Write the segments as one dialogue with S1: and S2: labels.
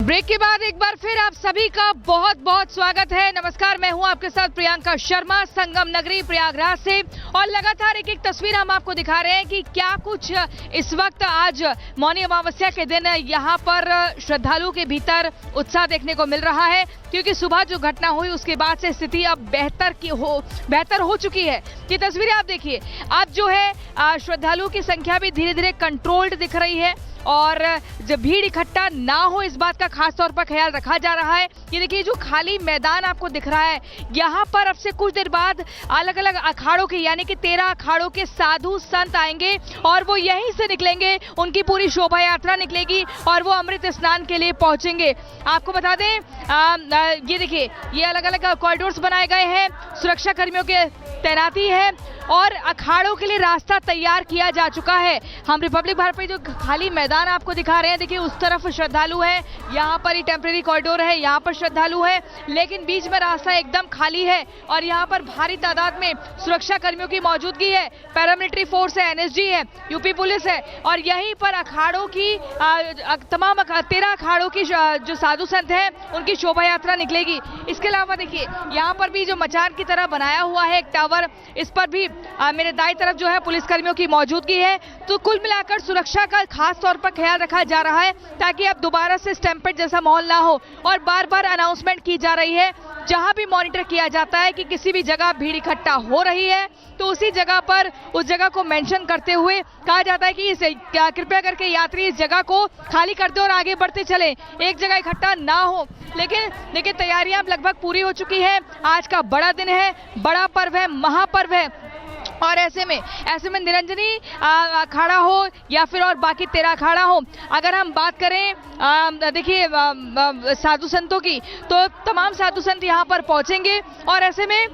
S1: Break के बाद एक बार फिर आप सभी का बहुत बहुत स्वागत है। नमस्कार, मैं हूं आपके साथ प्रियंका शर्मा, संगम नगरी प्रयागराज से। और लगातार एक एक तस्वीर हम आपको दिखा रहे हैं कि क्या कुछ इस वक्त आज मौनी अमावस्या के दिन यहां पर श्रद्धालुओं के भीतर उत्साह देखने को मिल रहा है, क्योंकि सुबह जो घटना हुई उसके बाद से स्थिति अब बेहतर हो चुकी है। ये तस्वीरें आप देखिए, अब जो है श्रद्धालुओं की संख्या भी धीरे धीरे कंट्रोल्ड दिख रही है और जब भीड़ इकट्ठा ना हो इस बात का खास तौर पर ख्याल रखा जा रहा है। ये देखिए, जो खाली मैदान आपको दिख रहा है, यहाँ पर अब से कुछ देर बाद अलग अलग अखाड़ों के यानी कि 13 अखाड़ों के साधु संत आएंगे और वो यहीं से निकलेंगे। उनकी पूरी शोभा यात्रा निकलेगी और वो अमृत स्नान के लिए पहुंचेंगे। आपको बता दें, ये देखिए, ये अलग अलग कॉरिडोर्स बनाए गए हैं, सुरक्षा कर्मियों की तैनाती है और अखाड़ों के लिए रास्ता तैयार किया जा चुका है। हम रिपब्लिक भर पे जो खाली मैदान आपको दिखा रहे हैं, देखिए उस तरफ श्रद्धालु है, यहाँ पर ही टेम्परेरी कॉरिडोर है, यहाँ पर श्रद्धालु है, लेकिन बीच में रास्ता एकदम खाली है और यहाँ पर भारी तादाद में सुरक्षा कर्मियों की मौजूदगी है। पैरामिलिट्री फोर्स है, एनएसजी है, यूपी पुलिस है और यहीं पर अखाड़ों की तमाम 13 अखाड़ों की जो साधु संत हैं उनकी शोभा यात्रा निकलेगी। इसके अलावा देखिए, यहाँ पर भी जो मचान की तरह बनाया हुआ है एक टावर, इस पर भी मेरे दाईं तरफ जो है पुलिसकर्मियों की मौजूदगी है। तो कुल मिलाकर सुरक्षा का खास तौर पर ख्याल रखा जा रहा है ताकि अब दोबारा से स्टैम्पेड जैसा माहौल ना हो। और बार बार अनाउंसमेंट की जा रही है, जहां भी मॉनिटर किया जाता है कि किसी भी जगह भीड़ इकट्ठा हो रही है तो उसी जगह पर उस जगह को मेंशन करते हुए कहा जाता है कि कृपया करके यात्री इस जगह को खाली कर दे और आगे बढ़ते चले, एक जगह इकट्ठा ना हो। लेकिन देखिए, तैयारियां लगभग पूरी हो चुकी है। आज का बड़ा दिन है, बड़ा पर्व है, महापर्व है और ऐसे में निरंजनी अखाड़ा हो या फिर और बाकी 13 अखाड़ा हो, अगर हम बात करें देखिए साधु संतों की, तो तमाम साधु संत यहाँ पर पहुंचेंगे और ऐसे में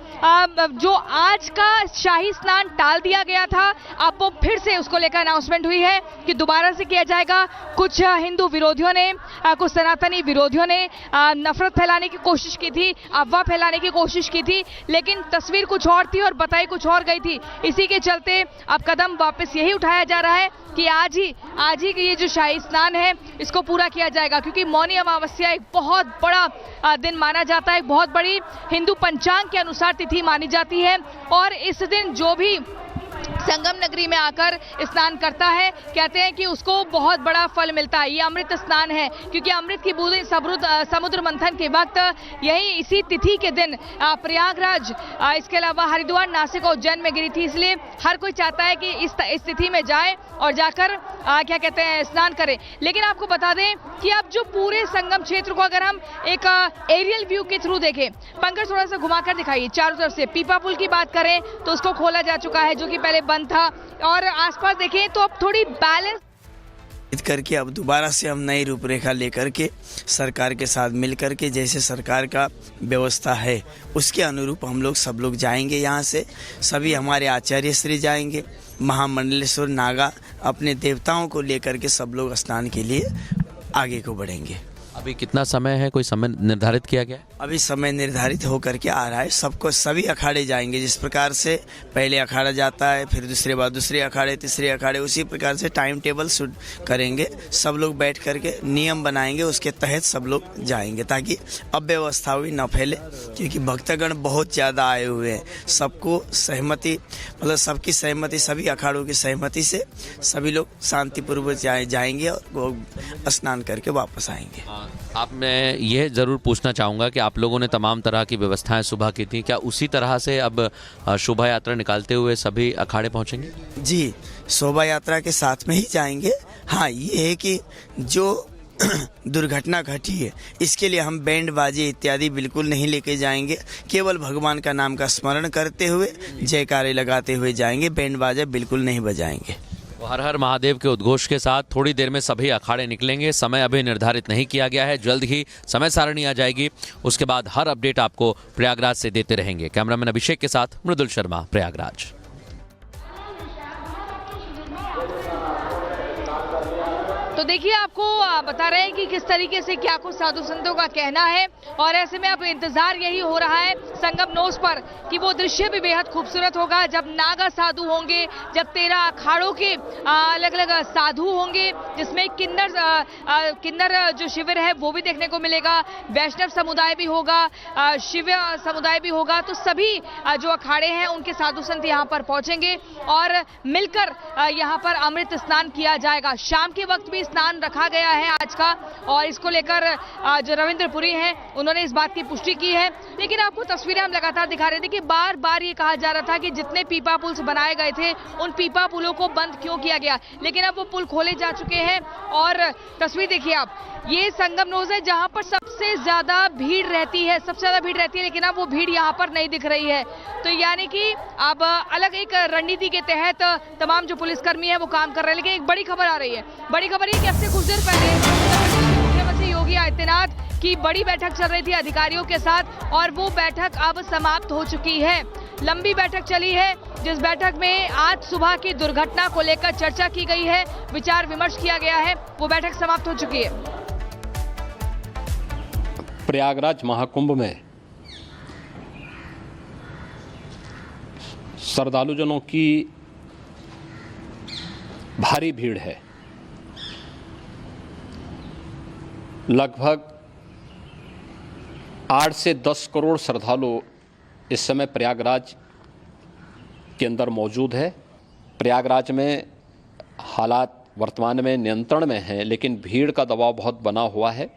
S1: जो आज का शाही स्नान टाल दिया गया था, अब वो फिर से उसको लेकर अनाउंसमेंट हुई है कि दोबारा से किया जाएगा। कुछ हिंदू विरोधियों ने, कुछ सनातनी विरोधियों ने नफरत फैलाने की कोशिश की थी, अफवाह फैलाने की कोशिश की थी, लेकिन तस्वीर कुछ और थी और बताई कुछ और गई थी। इसी के चलते अब कदम वापस यही उठाया जा रहा है कि आज ही ये जो शाही स्नान है इसको पूरा किया जाएगा, क्योंकि मौनी अमावस्या एक बहुत बड़ा दिन माना जाता है, बहुत बड़ी हिंदू पंचांग के अनुसार तिथि मानी जाती है और इस दिन जो भी संगम नगरी में आकर स्नान करता है, कहते हैं कि उसको बहुत बड़ा फल मिलता है। ये अमृत स्नान है, क्योंकि अमृत की बूंदें समुद्र मंथन के वक्त यही इसी तिथि के दिन प्रयागराज, इसके अलावा हरिद्वार, नासिक और उज्जैन में गिरी थी। इसलिए हर कोई चाहता है कि इस तिथि में जाए और जाकर क्या कहते हैं स्नान करें। लेकिन आपको बता दें कि अब जो पूरे संगम क्षेत्र को अगर हम एक एरियल व्यू के थ्रू देखें, पंकज थोड़ा सा घुमाकर दिखाइए चारों तरफ से। पीपा पुल की बात करें तो उसको खोला जा चुका है, जो कि पहले बंद था, और आसपास देखें तो अब थोड़ी बैलेंस
S2: करके अब दोबारा से हम नई रूपरेखा लेकर के सरकार के साथ मिलकर के, जैसे सरकार का व्यवस्था है उसके अनुरूप हम लोग सब लोग जाएंगे। यहाँ से सभी हमारे आचार्य श्री जाएंगे, महामंडलेश्वर नागा अपने देवताओं को लेकर के सब लोग स्नान के लिए आगे को बढ़ेंगे।
S3: अभी कितना समय है, कोई समय निर्धारित किया गया है?
S2: अभी समय निर्धारित होकर के आ रहा है, सभी अखाड़े जाएंगे। जिस प्रकार से पहले अखाड़ा जाता है, फिर दूसरे बाद दूसरे अखाड़े, तीसरे अखाड़े, उसी प्रकार से टाइम टेबल शूट करेंगे। सब लोग बैठ करके नियम बनाएंगे, उसके तहत सब लोग जाएंगे ताकि अव्यवस्था भी न फैले, क्योंकि भक्तगण बहुत ज़्यादा आए हुए हैं। सबको सहमति, मतलब सबकी सहमति, सभी अखाड़ों की सहमति से सभी लोग शांतिपूर्वक जाएंगे और स्नान करके वापस आएंगे।
S3: आप, मैं ये ज़रूर पूछना चाहूँगा कि आप लोगों ने तमाम तरह की व्यवस्थाएं सुबह की थी, क्या उसी तरह से अब शोभा यात्रा निकालते हुए सभी अखाड़े पहुँचेंगे?
S2: जी, शोभा यात्रा के साथ में ही जाएंगे। हाँ, ये है कि जो दुर्घटना घटी है इसके लिए हम बैंड बाजे इत्यादि बिल्कुल नहीं लेके जाएंगे, केवल भगवान का नाम का स्मरण करते हुए जयकारे लगाते हुए जाएंगे, बैंड बाजा बिल्कुल नहीं बजाएंगे।
S3: हर हर महादेव के उद्घोष के साथ थोड़ी देर में सभी अखाड़े निकलेंगे। समय अभी निर्धारित नहीं किया गया है, जल्द ही समय सारणी आ जाएगी, उसके बाद हर अपडेट आपको प्रयागराज से देते रहेंगे। कैमरामैन अभिषेक के साथ मृदुल शर्मा, प्रयागराज।
S1: तो देखिए आपको बता रहे हैं कि किस तरीके से क्या कुछ साधु संतों का कहना है, और ऐसे में अब इंतजार यही हो रहा है संगम नोस पर कि वो दृश्य भी बेहद खूबसूरत होगा जब नागा साधु होंगे, जब 13 अखाड़ों के अलग अलग साधु होंगे, जिसमें किन्नर जो शिविर है वो भी देखने को मिलेगा, वैष्णव समुदाय भी होगा, शिव समुदाय भी होगा। तो सभी जो अखाड़े हैं उनके साधु संत यहाँ पर पहुंचेंगे और मिलकर यहाँ पर अमृत स्नान किया जाएगा। शाम के वक्त भी स्नान रखा गया है आज का, और इसको लेकर जो रविंद्रपुरी हैं उन्होंने इस बात की पुष्टि की है। लेकिन आपको तस्वीरें हम लगातार दिखा रहे थे कि बार बार ये कहा जा रहा था कि जितने पीपा पुल बनाए गए थे उन पीपा पुलों को बंद क्यों किया गया, लेकिन अब वो पुल खोले जा चुके हैं। और तस्वीर देखिए आप, ये संगम नोज है जहां पर सबसे ज्यादा भीड़ रहती है, लेकिन अब वो भीड़ यहाँ पर नहीं दिख रही है। तो यानी कि अब अलग एक रणनीति के तहत तमाम जो पुलिसकर्मी है वो काम कर रहे हैं। लेकिन एक बड़ी खबर आ रही है, बड़ी खबर ये कि अब से कुछ देर पहले मुख्यमंत्री योगी आदित्यनाथ की बड़ी बैठक चल रही थी अधिकारियों के साथ, और वो बैठक अब समाप्त हो चुकी है। लंबी बैठक चली है, जिस बैठक में आज सुबह की दुर्घटना को लेकर चर्चा की गई है, विचार विमर्श किया गया है, वो बैठक समाप्त हो चुकी है।
S4: प्रयागराज महाकुंभ में श्रद्धालुजनों की भारी भीड़ है। लगभग 8 से 10 करोड़ श्रद्धालु इस समय प्रयागराज के अंदर मौजूद है। प्रयागराज में हालात वर्तमान में नियंत्रण में हैं, लेकिन भीड़ का दबाव बहुत बना हुआ है,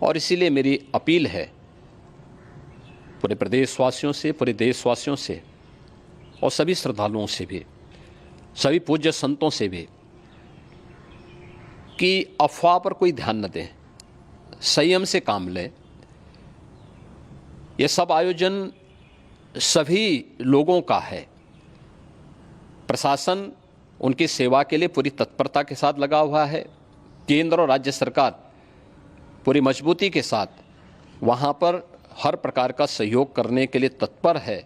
S4: और इसीलिए मेरी अपील है पूरे प्रदेशवासियों से, पूरे देशवासियों से, और सभी श्रद्धालुओं से भी, सभी पूज्य संतों से भी, कि अफवाह पर कोई ध्यान न दें, संयम से काम लें। ये सब आयोजन सभी लोगों का है। प्रशासन उनकी सेवा के लिए पूरी तत्परता के साथ लगा हुआ है। केंद्र और राज्य सरकार पूरी मजबूती के साथ वहाँ पर हर प्रकार का सहयोग करने के लिए तत्पर है।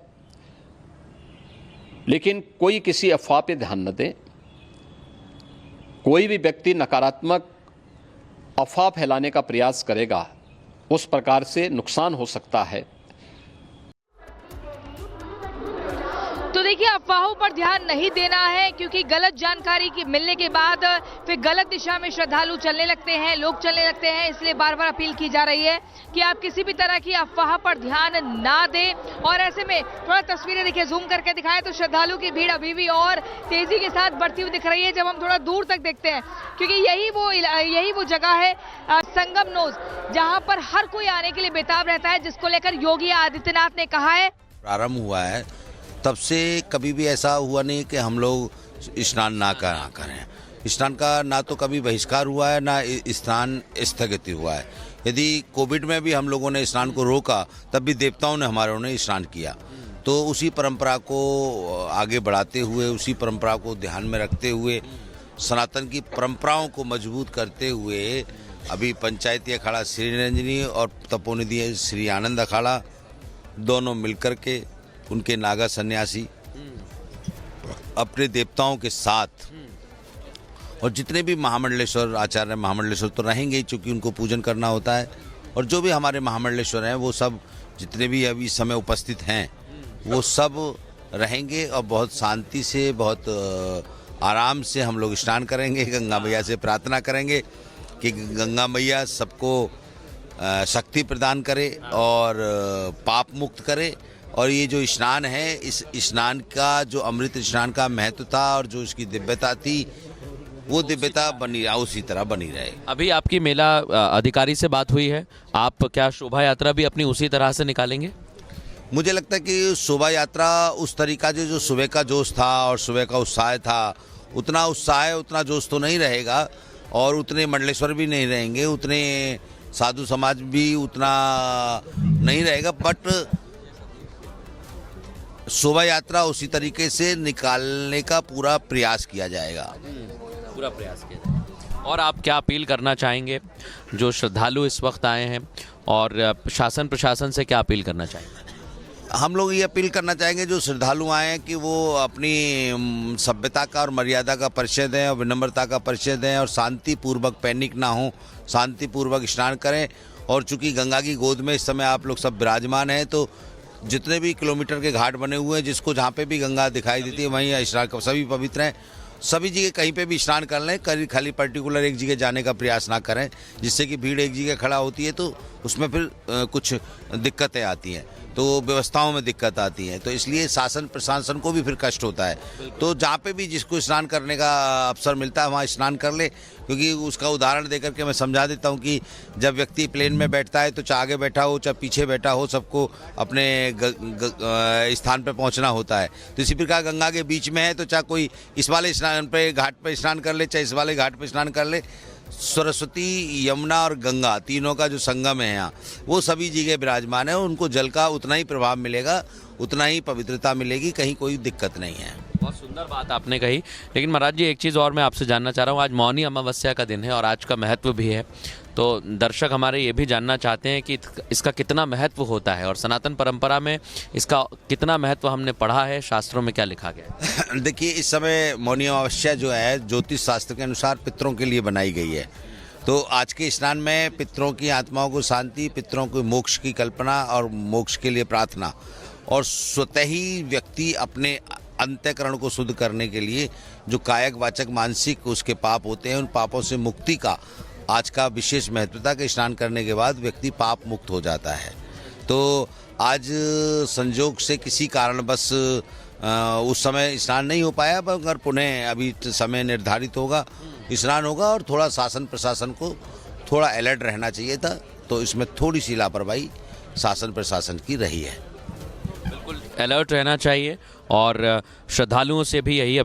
S4: लेकिन कोई किसी अफवाह पे ध्यान न दें। कोई भी व्यक्ति नकारात्मक अफवाह फैलाने का प्रयास करेगा, उस प्रकार से नुकसान हो सकता है।
S1: तो देखिए, अफवाहों पर ध्यान नहीं देना है, क्योंकि गलत जानकारी की मिलने के बाद फिर गलत दिशा में श्रद्धालु चलने लगते हैं, लोग चलने लगते हैं। इसलिए बार बार अपील की जा रही है कि आप किसी भी तरह की अफवाह पर ध्यान ना दें। और ऐसे में थोड़ा तस्वीरें देखिए, जूम करके दिखाएं तो श्रद्धालु की भीड़ अभी भी और तेजी के साथ बढ़ती हुई दिख रही है जब हम थोड़ा दूर तक देखते हैं, क्योंकि यही वो जगह है संगम नोज, जहां पर हर कोई आने के लिए बेताब रहता है, जिसको लेकर योगी आदित्यनाथ ने कहा है।
S5: प्रारंभ हुआ है तब से कभी भी ऐसा हुआ नहीं कि हम लोग स्नान ना करें। स्नान का ना तो कभी बहिष्कार हुआ है, ना स्नान स्थगित हुआ है। यदि कोविड में भी हम लोगों ने स्नान को रोका, तब भी देवताओं ने हमारों ने स्नान किया। तो उसी परंपरा को आगे बढ़ाते हुए, उसी परंपरा को ध्यान में रखते हुए, सनातन की परंपराओं को मजबूत करते हुए अभी पंचायती अखाड़ा श्री निरंजनी और तपोनिधि श्री आनंद अखाड़ा दोनों मिलकर के उनके नागा सन्यासी अपने देवताओं के साथ, और जितने भी महामंडलेश्वर आचार्य महामंडलेश्वर तो रहेंगे ही, चूँकि उनको पूजन करना होता है। और जो भी हमारे महामंडलेश्वर हैं वो सब जितने भी अभी समय उपस्थित हैं वो सब रहेंगे, और बहुत शांति से, बहुत आराम से हम लोग स्नान करेंगे। गंगा मैया से प्रार्थना करेंगे कि गंगा मैया सबको शक्ति प्रदान करे और पाप मुक्त करे। और ये जो स्नान है, इस स्नान का जो अमृत स्नान का महत्व था और जो इसकी दिव्यता थी, वो दिव्यता बनी उसी तरह बनी रहे।
S3: अभी आपकी मेला अधिकारी से बात हुई है, आप क्या शोभा यात्रा भी अपनी उसी तरह से निकालेंगे?
S5: मुझे लगता है कि शोभा यात्रा उस तरीका जो सुबह का जोश था और सुबह का उत्साह था, उतना उत्साह उतना जोश तो नहीं रहेगा, और उतने मंडलेश्वर भी नहीं रहेंगे, उतने साधु समाज भी उतना नहीं रहेगा। बट शोभा यात्रा उसी तरीके से निकालने का पूरा प्रयास किया जाएगा।
S3: पूरा प्रयास किया जाएगा। और आप क्या अपील करना चाहेंगे जो श्रद्धालु इस वक्त आए हैं, और शासन प्रशासन से क्या अपील करना चाहेंगे?
S5: हम लोग ये अपील करना चाहेंगे जो श्रद्धालु आए हैं कि वो अपनी सभ्यता का और मर्यादा का परिचय दें और विनम्रता का परिचय दें और शांतिपूर्वक, पैनिक ना हो, शांतिपूर्वक स्नान करें। और चूंकि गंगा की गोद में इस समय आप लोग सब विराजमान हैं, तो जितने भी किलोमीटर के घाट बने हुए हैं, जिसको जहाँ पे भी गंगा दिखाई देती है वहीं स्नान, सभी पवित्र हैं। सभी जगह कहीं पे भी स्नान कर लें, खाली पर्टिकुलर एक जगह जाने का प्रयास ना करें, जिससे कि भीड़ एक जगह खड़ा होती है तो उसमें फिर कुछ दिक्कतें आती हैं, तो व्यवस्थाओं में दिक्कत आती है, तो इसलिए शासन प्रशासन को भी फिर कष्ट होता है। तो जहाँ पे भी जिसको स्नान करने का अवसर मिलता है वहाँ स्नान कर ले। क्योंकि उसका उदाहरण देकर के मैं समझा देता हूँ कि जब व्यक्ति प्लेन में बैठता है तो चाहे आगे बैठा हो चाहे पीछे बैठा हो, सबको अपने स्थान पर पहुँचना होता है। तो इसी प्रकार गंगा के बीच में है तो चाहे कोई इस वाले स्नान पे घाट पर स्नान कर ले, चाहे इस वाले घाट पर स्नान कर ले। सरस्वती, यमुना और गंगा तीनों का जो संगम है यहाँ, वो सभी जगह विराजमान है। उनको जल का उतना ही प्रभाव मिलेगा, उतना ही पवित्रता मिलेगी, कहीं कोई दिक्कत नहीं है।
S3: बहुत सुंदर बात आपने कही। लेकिन महाराज जी, एक चीज़ और मैं आपसे जानना चाह रहा हूँ। आज मौनी अमावस्या का दिन है और आज का महत्व भी है, तो दर्शक हमारे ये भी जानना चाहते हैं कि इसका कितना महत्व होता है और सनातन परंपरा में इसका कितना महत्व हमने पढ़ा है, शास्त्रों में क्या लिखा गया है।
S5: देखिए, इस समय मौनी अमावस्या जो है ज्योतिष शास्त्र के अनुसार पितरों के लिए बनाई गई है। तो आज के स्नान में पितरों की आत्माओं को शांति, पितरों को मोक्ष की कल्पना और मोक्ष के लिए प्रार्थना, और स्वतः ही व्यक्ति अपने अंतःकरण को शुद्ध करने के लिए जो कायक, वाचक, मानसिक उसके पाप होते हैं, उन पापों से मुक्ति का आज का विशेष महत्वता के स्नान करने के बाद व्यक्ति पाप मुक्त हो जाता है। तो आज संजोग से किसी कारण बस उस समय स्नान नहीं हो पाया, मगर पुनः अभी समय निर्धारित होगा, स्नान होगा। और थोड़ा शासन प्रशासन को थोड़ा अलर्ट रहना चाहिए था, तो इसमें थोड़ी सी लापरवाही शासन प्रशासन की रही है।
S3: बिल्कुल अलर्ट रहना चाहिए और श्रद्धालुओं से भी यही